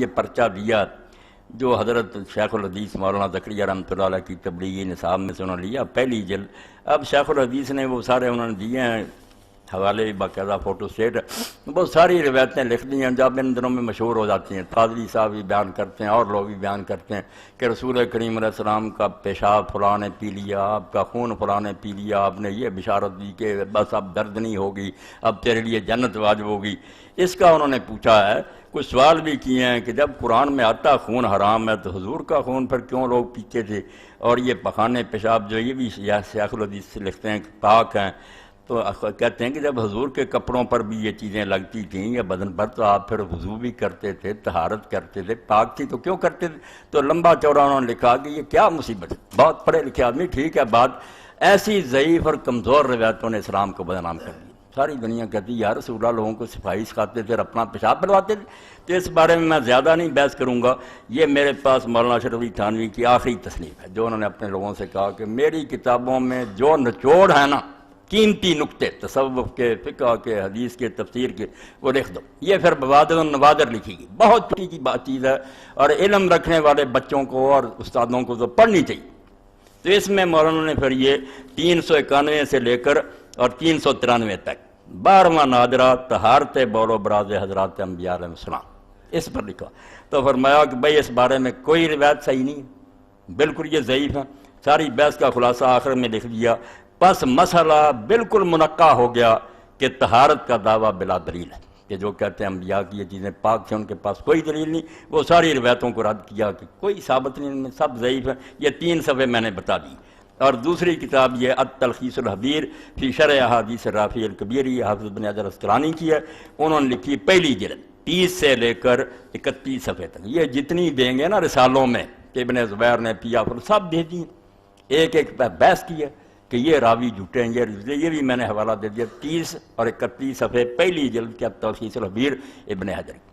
یہ پرچہ دیا جو حضرت شیخ الحدیث مولانا زکریا رحمۃ اللہ علیہ کی تبلیغی نصاب میں سے انہوں نے لیا پہلی جلد. اب شیخ الحدیث نے وہ سارے انہوں نے دیے ہیں حوالے باقاعدہ فوٹو سٹیٹ، بہت ساری روایتیں لکھ دی ہیں جو اب ان دنوں میں مشہور ہو جاتی ہیں. قاضی صاحب بھی بیان کرتے ہیں اور لوگ بھی بیان کرتے ہیں کہ رسول کریم علیہ السلام کا پیشاب فلاں نے پی لیا، آپ کا خون فلاں نے پی لیا، آپ نے یہ بشارت دی کہ بس اب درد نہیں ہوگی، اب تیرے لیے جنت واجب ہوگی. اس کا انہوں نے پوچھا ہے، کچھ سوال بھی کیے ہیں کہ جب قرآن میں آتا خون حرام ہے تو حضور کا خون پھر کیوں لوگ پیتے تھے؟ اور یہ پخانے پیشاب جو یہ بھی شیخ الحدیث سے لکھتے ہیں کہ پاک ہیں، تو کہتے ہیں کہ جب حضور کے کپڑوں پر بھی یہ چیزیں لگتی تھیں یا بدن پر تو آپ پھر وضو بھی کرتے تھے، طہارت کرتے تھے، پاک تھی تو کیوں کرتے تھے؟ تو لمبا چوڑا انہوں نے لکھا کہ یہ کیا مصیبت ہے، بہت پڑھے لکھے آدمی، ٹھیک ہے بات، ایسی ضعیف اور کمزور روایتوں نے اسلام کو بدنام کر دیا. ساری دنیا کہتی یا رسول اللہ لوگوں کو صفائی سکھاتے تھے اور اپنا پیشاب بلواتے تھے. تو اس بارے میں زیادہ نہیں بحث کروں گا. یہ میرے پاس مولانا شرفی تھانوی کی آخری تصنیف ہے جو انہوں نے اپنے لوگوں سے کہا کہ میری کتابوں میں جو نچوڑ ہے نا، قیمتی نکتے تصوف کے، فقہ کے، حدیث کے، تفسیر کے، وہ لکھ دو. یہ پھر بوادر النوادر لکھی گئی، بہت چھوٹی کی بات چیز ہے اور علم رکھنے والے بچوں کو اور استادوں کو تو پڑھنی چاہیے. تو اس میں مولانا نے پھر یہ 391 سے لے کر اور 393 تک 12واں نادرہ طہارت بول و براز حضرات انبیاء علیہ السلام اس پر لکھا. تو فرمایا کہ بھئی اس بارے میں کوئی روایت صحیح نہیں ہے، بالکل یہ ضعیف ہے. ساری بحث کا خلاصہ آخر میں لکھ دیا. پس مسئلہ بالکل منقع ہو گیا کہ طہارت کا دعویٰ بلا دلیل ہے، کہ جو کہتے ہیں انبیاء کی یہ چیزیں پاک تھیں ان کے پاس کوئی دلیل نہیں. وہ ساری روایتوں کو رد کیا کہ کوئی ثابت نہیں، ان میں سب ضعیف ہیں. یہ 3 صفحے میں نے بتا دی. اور دوسری کتاب یہ التلخیص الحبیر فی شرح احادیث رافع الکبیر، یہ حافظ بن حجر اسقلانی کی ہے. انہوں نے لکھی پہلی جلد 30 سے لے کر 31 صفحے تک. یہ جتنی دیں گے نا رسالوں میں کہ ابن زبیر نے پیا پھر سب دے دی، ایک ایک بحث کی ہے کہ یہ راوی جھوٹے ہیں. یہ بھی میں نے حوالہ دے دیا 30 اور 31 صفحے پہلی جلد کے التلخیص الحبیر ابن حجر.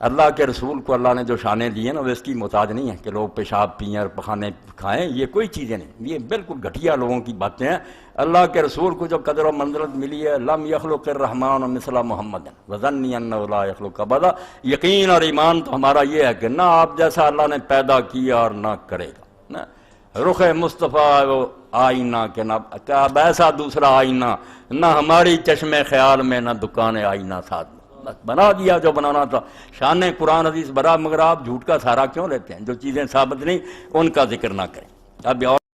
اللہ کے رسول کو اللہ نے جو شانیں دی ہیں نا وہ اس کی محتاج نہیں ہے کہ لوگ پیشاب پئیں اور پخانے کھائیں، یہ کوئی چیزیں نہیں، یہ بالکل گھٹیا لوگوں کی باتیں ہیں. اللہ کے رسول کو جو قدر و منزلت ملی ہے، لم یخلق الرحمن مثل محمد وظنی انہ لا یخلق ابدا. یقین اور ایمان تو ہمارا یہ ہے کہ نہ آپ جیسا اللہ نے پیدا کیا اور نہ کرے گا. نہ رخ مصطفیٰ وہ آئینہ کہ نہ اب ایسا دوسرا آئینہ، نہ ہماری چشم خیال میں نہ دکان آئینہ ساتھ میں، بس بنا دیا جو بنانا تھا. شان قرآن حدیث برا، مگر آپ جھوٹ کا سہارا کیوں لیتے ہیں؟ جو چیزیں ثابت نہیں ان کا ذکر نہ کریں. اب اور